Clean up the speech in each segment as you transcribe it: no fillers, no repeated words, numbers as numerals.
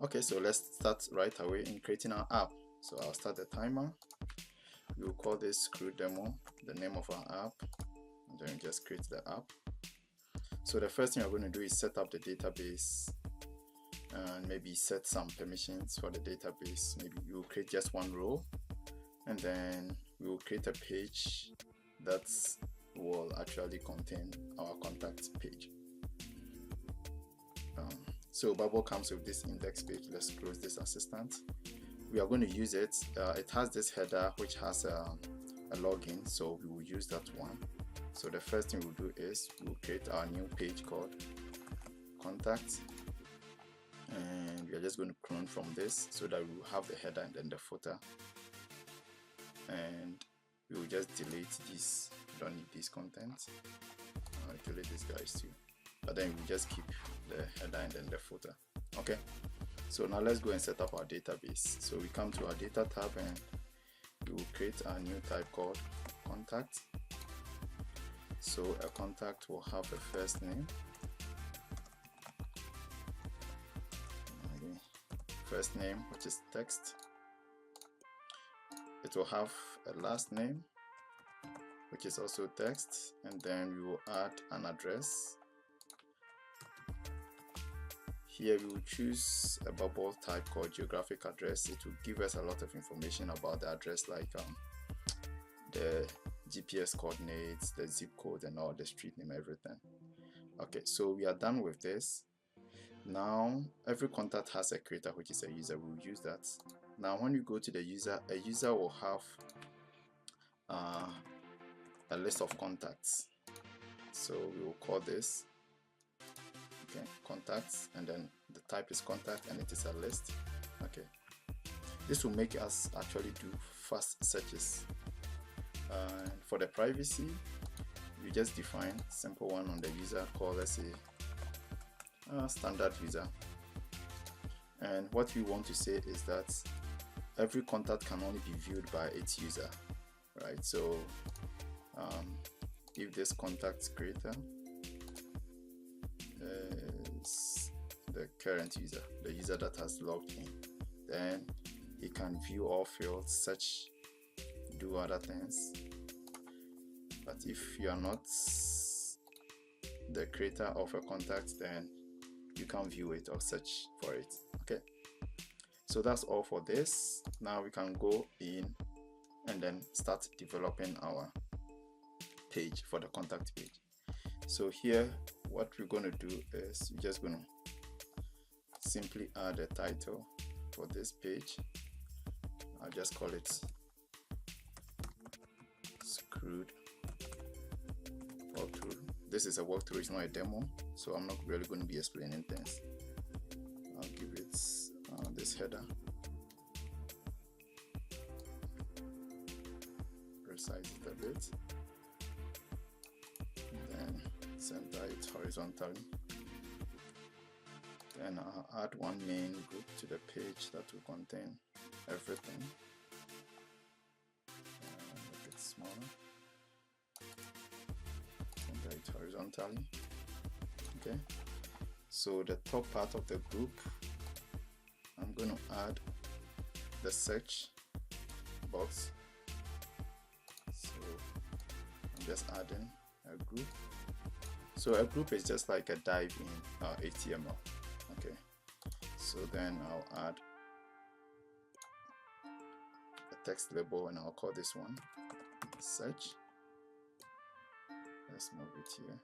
Okay, so let's start right away in creating our app. So I'll start the timer. We'll call this SCRUD demo, the name of our app, and then just create the app. So the first thing we're going to do is set up the database and maybe set some permissions for the database. Maybe we'll create just one row, and then we will create a page that will actually contain our contact page. So Bubble comes with this index page. Let's close this assistant. We are going to use it. It has this header which has a login, so we will use that one. So the first thing we'll do is we'll create our new page called contact, and we are just going to clone from this so that we will have the header and then the footer, and we will just delete this. We don't need this content. I'll delete these guys too, but then we just keep the header and then the footer. Okay, so now let's go and set up our database. So we come to our data tab and we will create a new type called contact. So a contact will have a first name, first name which is text. It will have a last name which is also text, and then we will add an address. Here we will choose a bubble type called geographic address. It will give us a lot of information about the address, like the GPS coordinates, the zip code, and all the street name, everything. Okay, so we are done with this. Now every contact has a creator, which is a user. We'll use that. Now when you go to the user, a user will have a list of contacts. So we will call this contacts, and then the type is contact and it is a list. Okay, this will make us actually do fast searches. For the privacy, we just define simple one on the user called, let's say, standard user, and what we want to say is that every contact can only be viewed by its user, right? So if this contact creator is the current user, the user that has logged in, then he can view all fields, search, do other things. But if you are not the creator of a contact, then you can't view it or search for it. Okay, so that's all for this. Now we can go in and then start developing our page for the contact page. So here what we're going to do is we're just going to simply add a title for this page. I'll just call it SCRUD walkthrough. This is a walkthrough, it's not a demo, so I'm not really going to be explaining things. I'll give it this header, resize it a bit, then center it horizontally. Then I'll add one main group to the page that will contain everything. Make it smaller. Center it horizontally. Okay. So the top part of the group, I'm going to add the search box. So I'm just adding a group. So a group is just like a dive in HTML. Okay, so then I'll add a text label and I'll call this one search. Let's move it here.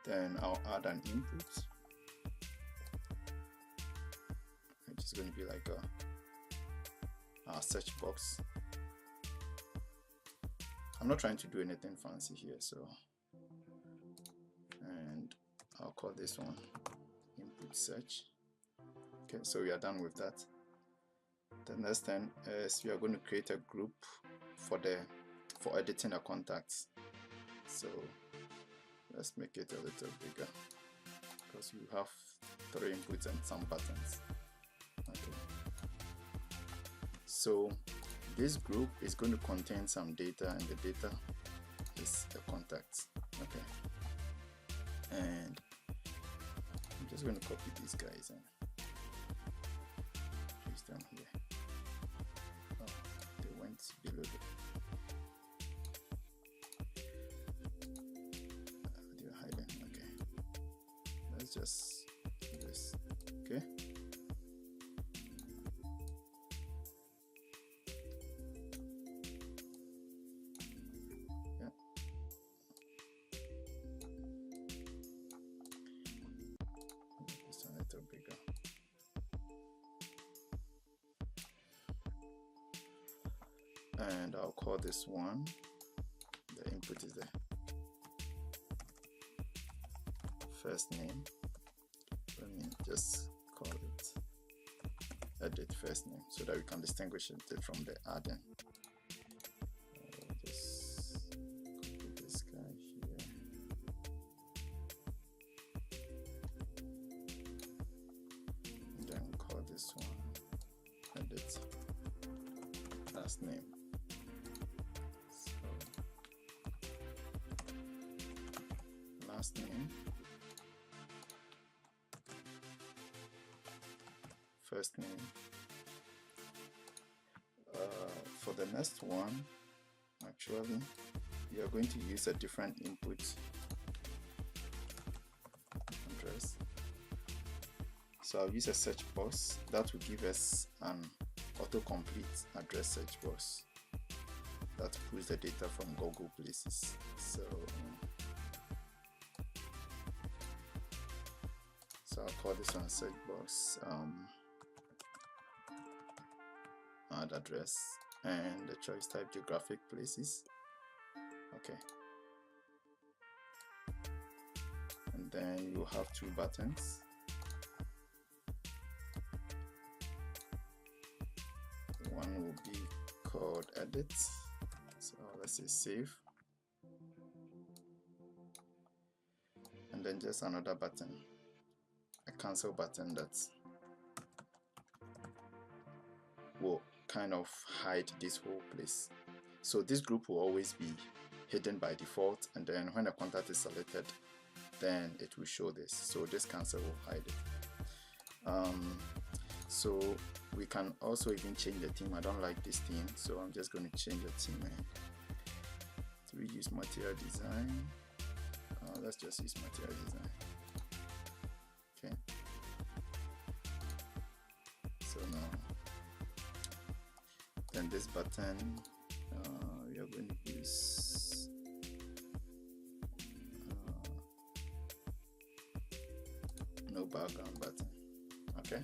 Then I'll add an input, which is going to be like a search box. I'm not trying to do anything fancy here, so, and I'll call this one input search. Okay, so we are done with that. The next thing is we are going to create a group for editing the contacts. So let's make it a little bigger because you have 3 inputs and some buttons. Okay, so this group is going to contain some data, and the data is the contacts. Okay, and I'm just going to copy these guys in. just this. Okay. Yeah. Just a little bigger. And I'll call this one, the input is there, first name. Let me just call it edit first name so that we can distinguish it from the add-in. Just copy this guy here. And then call this one edit last name. Last name, first name. For the next one, actually, we are going to use a different input address. So I'll use a search box that will give us an autocomplete address search box that pulls the data from Google Places. So I'll call this one search box add address, and the choice type geographic places. Okay. And then you have two buttons. One will be called edit. So let's say save. And then just another button, a cancel button that will kind of hide this whole place. So this group will always be hidden by default, and then when a contact is selected, then it will show this. So this cancel will hide it. So we can also even change the theme. I don't like this theme, so I'm just going to change the theme to reuse material design. Let's just use material design. Okay. So now, then this button, we are going to use no background button. Okay.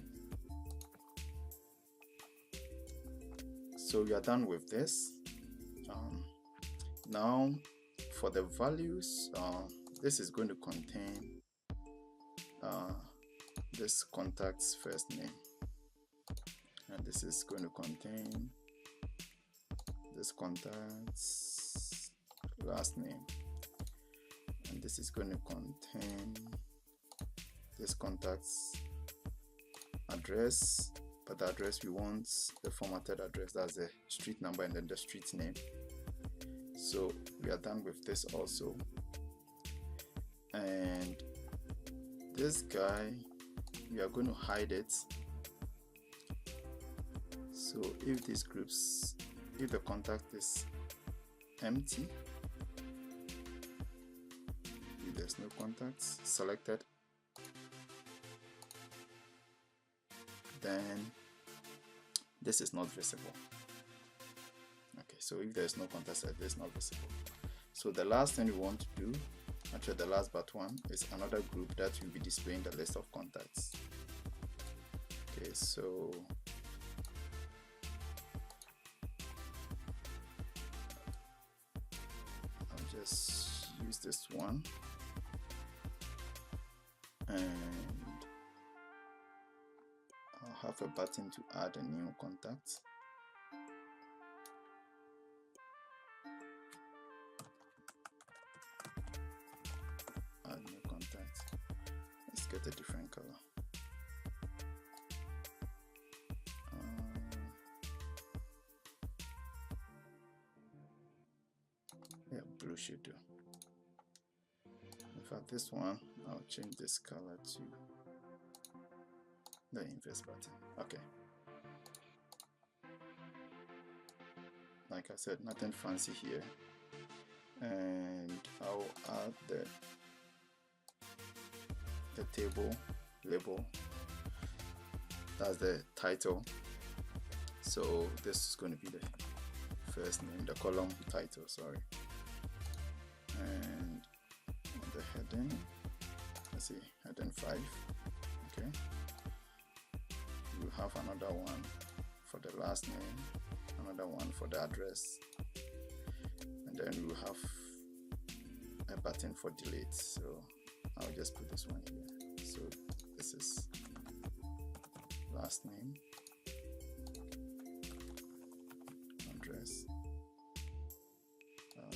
So we are done with this. Now for the values, this is going to contain this contact's first name, and this is going to contain this contact's last name, and this is going to contain this contact's address, but the address we want the formatted address, that's the street number and then the street name. So we are done with this also. And this guy, we are going to hide it. So if these groups, if the contact is empty, if there's no contacts selected, then this is not visible. Okay, so if there's no contact selected, it's not visible. So the last thing we want to do, actually the last but one, is another group that will be displaying the list of contacts. Okay, so I'll just use this one, and I'll have a button to add a new contact. Add new contact. Let's get a different color. Yeah, blue should do. In fact, this one, I'll change this color to the inverse button. Okay. Like I said, nothing fancy here. And I'll add the the table label, that's the title. So this is going to be the first name, the column title, sorry. And the heading, let's see, heading 5. Okay, you have another one for the last name, another one for the address, and then you have a button for delete. So I'll just put this one here. So this is last name, address.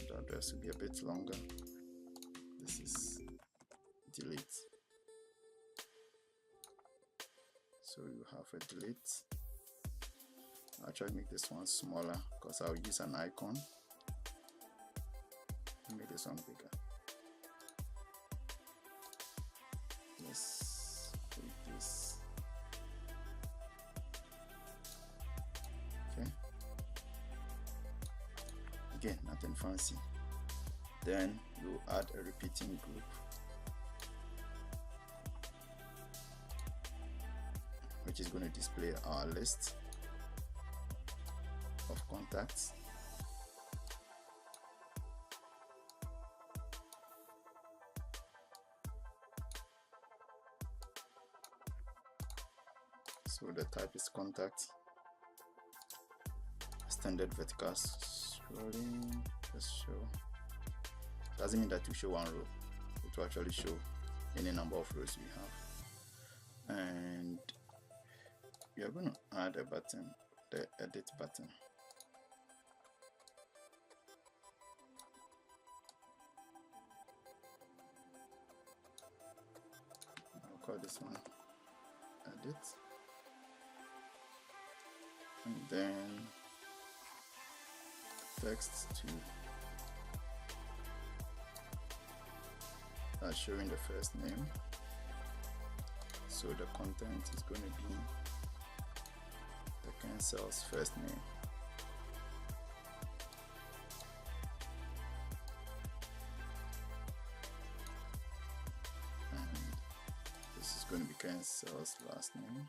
The address will be a bit longer. This is delete. So you have a delete. I'll try to make this one smaller because I'll use an icon. Make this one bigger. Let's put this. Okay. Again, nothing fancy. Then you add a repeating group, which is going to display our list of contacts. So the type is contact, standard vertical scrolling, just show. Doesn't mean that you show one row, it will actually show any number of rows we have. And we are going to add a button, the edit button. I'll call this one edit. And then text to showing the first name. So the content is going to be the cancel's first name. And this is going to be cancel's last name.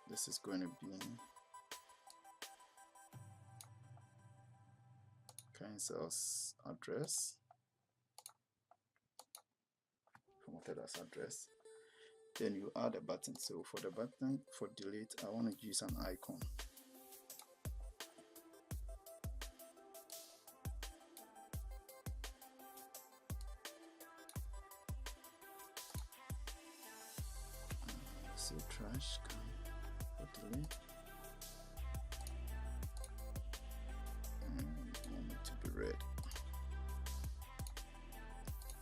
This is going to be cancel's address, formatted as address. Then you add a button. So for the button for delete, I want to use an icon. So trash can for delete. Want it to be red.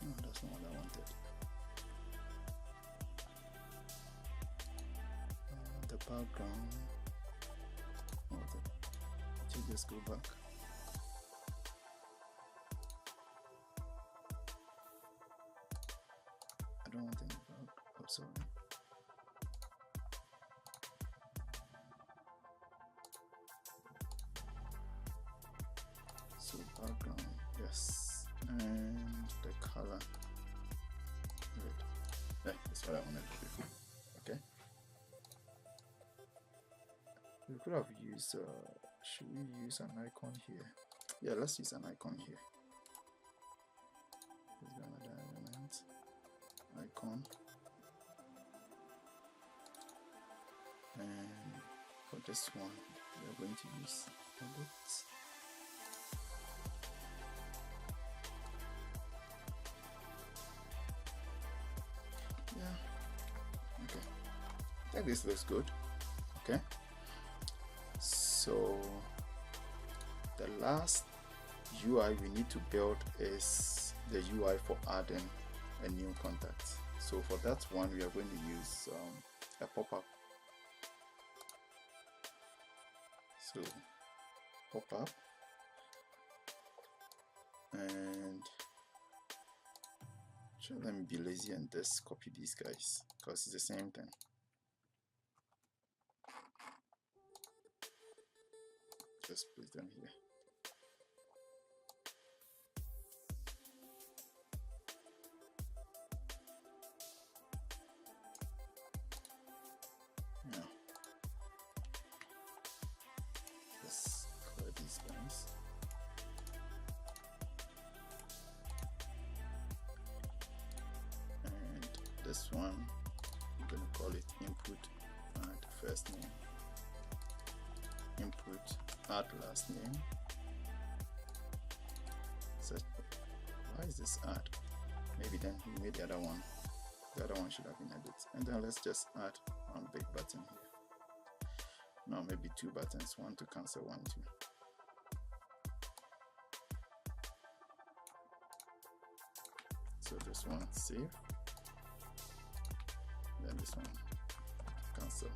No, that's not what I wanted. The background. Oh, just go back. I don't want any back. Oh, sorry. So background, yes, and the color red. Yeah, that's what I wanted to do. Okay. We could have used. Should we use an icon here? Yeah, let's use an icon here. Let's go another element. Icon. And for this one, we are going to use edit. Yeah. Okay. I think this looks good. Okay. So the last UI we need to build is the UI for adding a new contact. So for that one, we are going to use a pop-up. So pop-up, and sure, let me be lazy and just copy these guys because it's the same thing. Just place them here. this one, I'm going to call it input add first name, input add last name. So why is this add? Maybe then we made the other one. The other one should have been edit. And then let's just add one big button here. No, maybe two buttons, one to cancel, one to. So this one save, then this one cancel.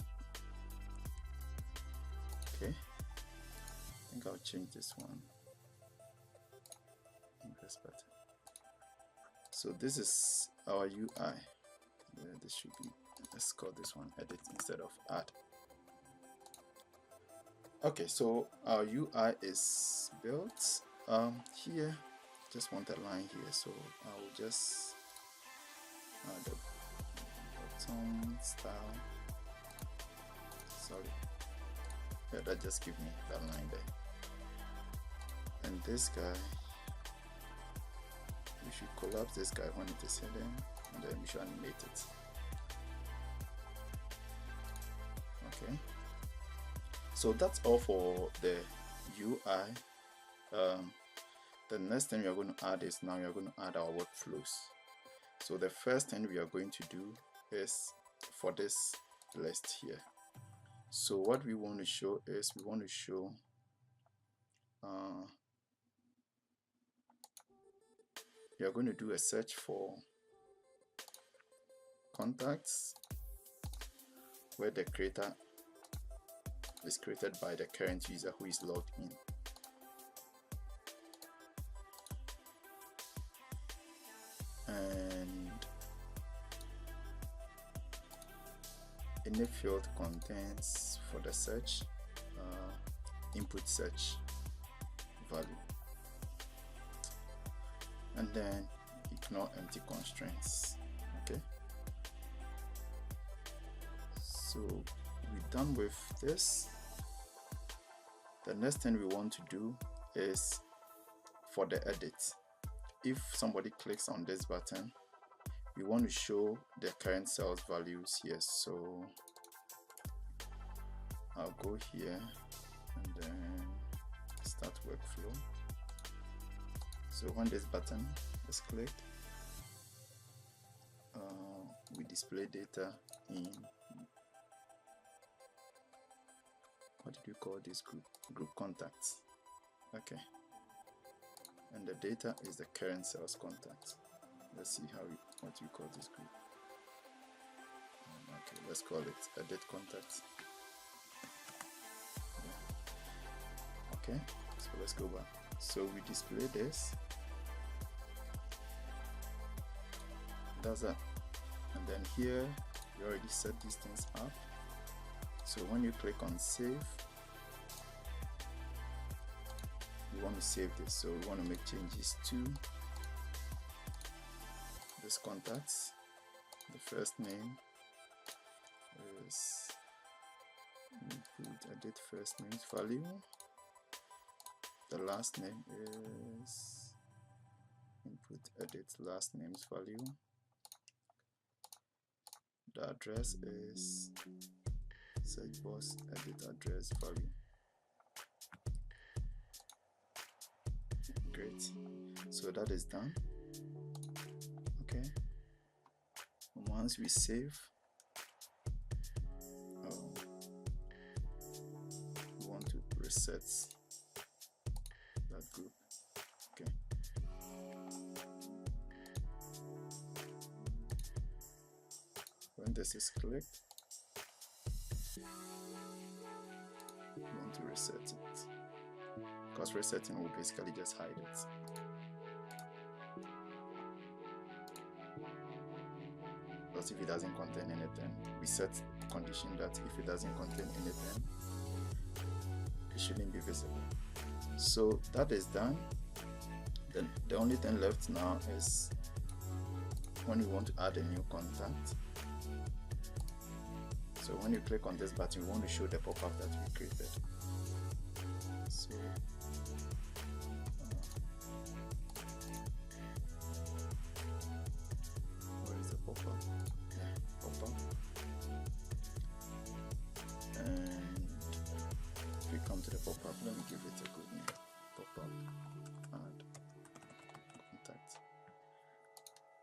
Okay, I think I'll change this one. This button. So this is our UI. This should be, let's call this one edit instead of add. Okay, so our UI is built. Here, just want a line here, so I will just add the bottom style. Sorry, yeah, that just give me that line there. And this guy, we should collapse this guy when it is hidden, and then we should animate it. Okay, so that's all for the UI. The next thing we are going to add is, now we are going to add our workflows. So the first thing we are going to do is for this list here. So what we want to show is, we want to show we are going to do a search for contacts where the creator is created by the current user who is logged in. And any field contains for the search input search value, and then ignore empty constraints. Okay, so we're done with this. The next thing we want to do is for the edit. If somebody clicks on this button, we want to show the current sales values here. So I'll go here and then start workflow. So when this button is clicked, we display data in, what did you call this group contacts? Okay, and the data is the current sales contact. Let's see what you call this group. Okay, let's call it edit contacts. Yeah. Okay, so let's go back. So we display this. That's it. And then here we already set these things up. So when you click on save, we want to save this. So we want to make changes to this contacts. The first name is input edit first name's value. The last name is input edit last name's value. The address is search box edit address value. Great, so that is done. Okay, once we save, we want to reset that group. Okay, when this is clicked, we want to reset it, because resetting will basically just hide it. Because if it doesn't contain anything, we set condition that if it doesn't contain anything, it shouldn't be visible. So that is done. Then the only thing left now is when we want to add a new contact. So when you click on this button, we want to show the pop-up that we created. So where is the pop-up? give it a good name. Pop-up add contact.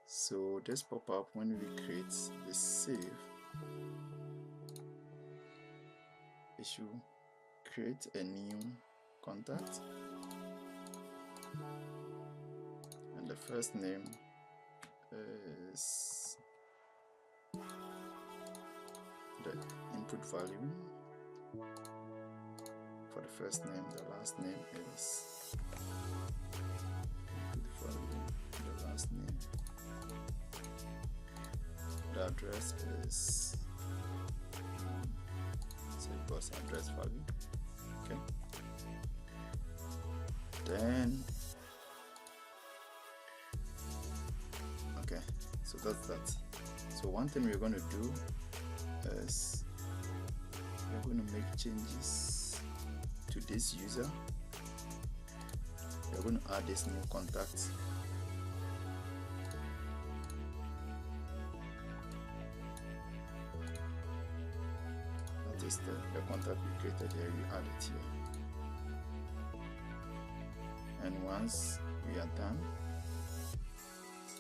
So this pop-up, when we create this save, it should create a new contact, and the first name is the input value for the first name. The last name is input value, the last name. The address is equals address value. Okay, then okay, so that's that. So one thing we're going to do is we're going to make changes to this user. We're going to add this new contact. That is the contact we created here, we add it here. And once we are done,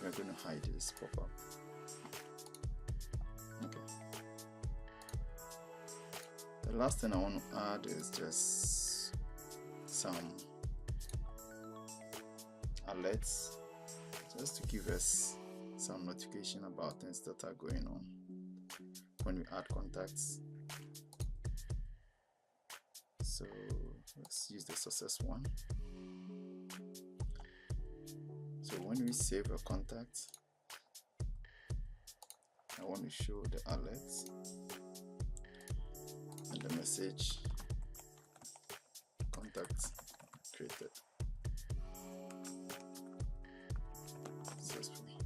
we're going to hide this pop-up. Okay. The last thing I want to add is just some alerts, just to give us some notification about things that are going on when we add contacts. So let's use the success one. So when we save a contact, I want to show the alert and the message contact created successfully.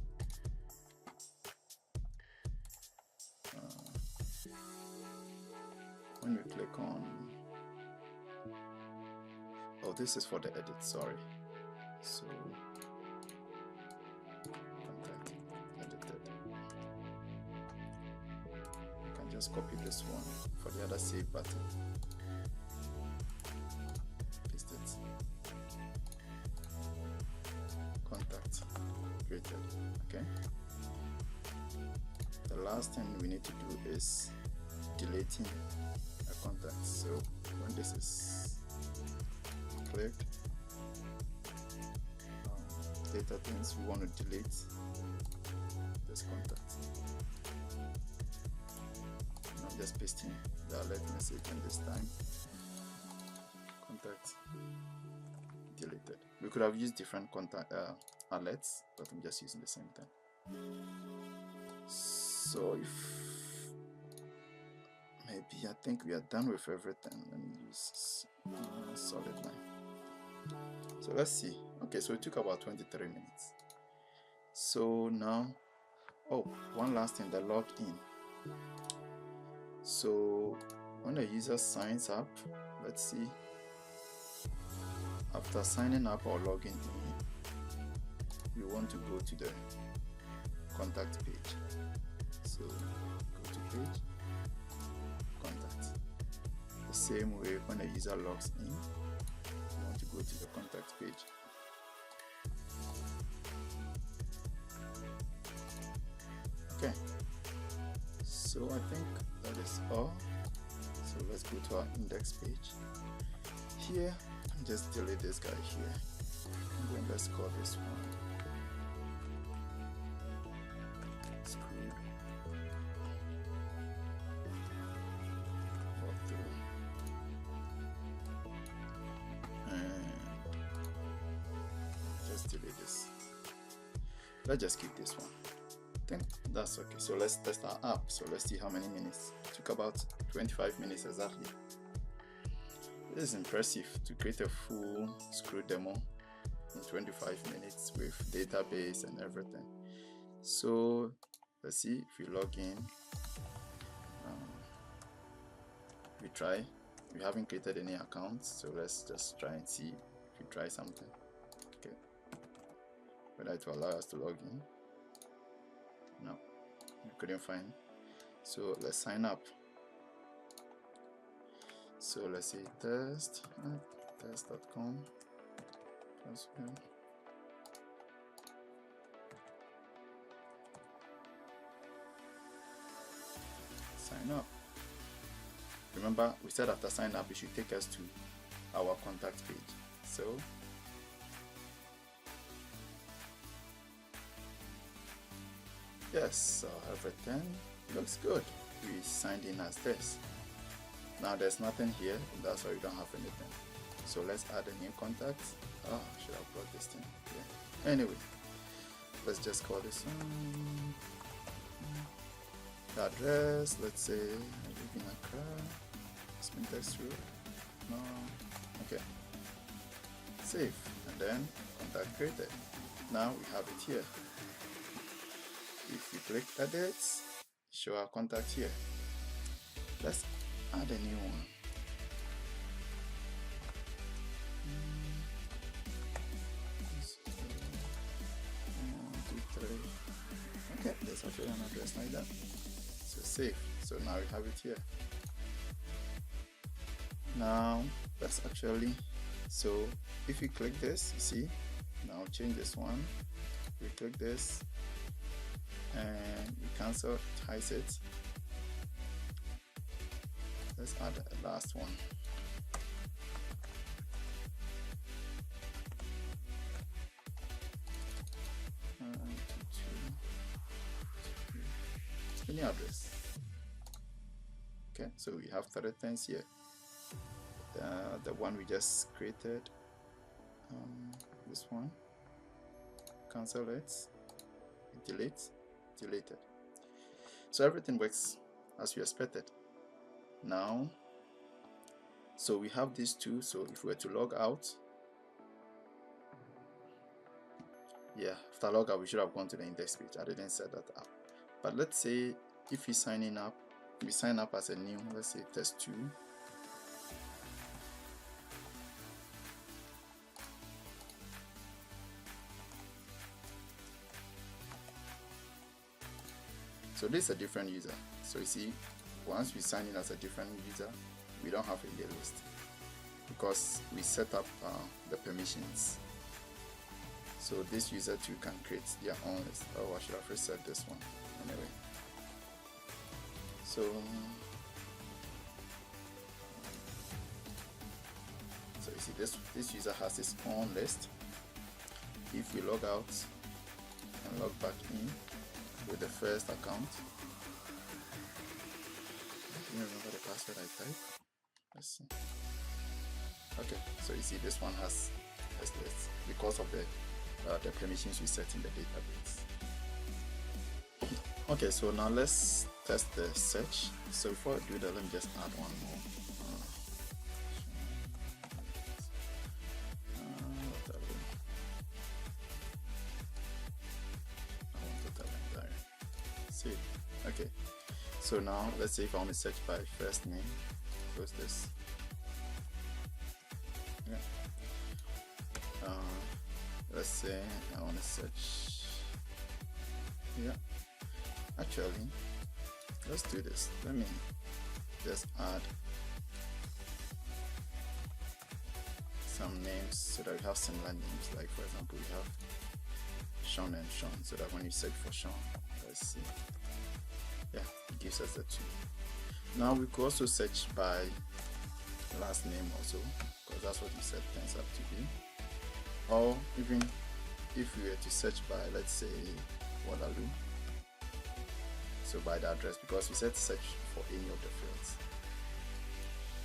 When we click on, oh, this is for the edit, sorry. So contact edited. You can just copy this one for the other save button. Paste it. Contact created. Okay. The last thing we need to do is deleting a contact. So when this is clicked, data things, we want to delete this contact. I'm just pasting the alert message, and this time contact deleted. We could have used different contact alerts, but I'm just using the same thing. So if maybe I think we are done with everything, let me use solid line. So let's see. Okay, so it took about 23 minutes. So now, oh, one last thing, the login. So when the user signs up, let's see, after signing up or logging in, we want to go to the contact page. So go to page, contact. The same way when the user logs in, we want to go to the contact page. Okay, so I think that is all. So let's go to our index page. Here, just delete this guy here. And then let's call this one SCRUD walkthrough. And just delete this. Let's just keep this one. I think that's okay. So let's test our app. So let's see how many minutes. It took about 25 minutes exactly. This is impressive to create a full SCRUD demo in 25 minutes with database and everything. So let's see if we log in. We try. We haven't created any accounts, so let's just try and see if we try something. Okay, whether it will allow us to log in. No, we couldn't find. So let's sign up. So let's say test. test.com password. Sign up. Remember, we said after sign up it should take us to our contact page. So yes, so everything looks good. We signed in as this. Now there's nothing here, that's why we don't have anything. So let's add a new contact. Oh, I should have brought this thing. Yeah. Anyway, let's just call this one. The address, let's say I live in Accra. Spintex Road. No. Okay. Save, and then contact created. Now we have it here. If we click edit, show our contact here. Let's add a new one. 1, 2, 3. Okay, there's actually an address like that. So save. So now we have it here. Now that's actually, so if we click this, you see, now change this one. We click this and we cancel it. Let's add a last one. Any address. Okay, so we have 3 things here. The one we just created, this one, cancel it, delete, deleted. So everything works as we expected. Now, so we have these two. So if we were to log out, yeah, after log out we should have gone to the index page. I didn't set that up. But let's say if we sign up as a new, let's say test2. So this is a different user. So you see, once we sign in as a different user, we don't have a year list because we set up the permissions. So this user too can create their own list. Oh, I should have reset this one. Anyway, so you see, this user has his own list. If we log out and log back in with the first account, do you remember the password I typed? Let's see. Okay, so you see this one has this list because of the permissions we set in the database. Okay, so now let's test the search. So before I do that, let me just add one more. See, okay. So now let's say if I want to search by first name, close this. Yeah. Let's say I want to search. Yeah. Actually, let's do this. Let me just add some names so that we have similar names. Like for example, we have Sean and Sean, so that when you search for Sean, let's see. Yeah, it gives us the two. Now we could also search by last name also, because that's what we set things up to be. Or even if we were to search by, let's say, Waterloo, so by the address, because we set search for any of the fields.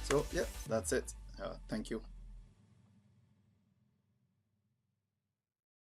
So yeah, that's it. Thank you.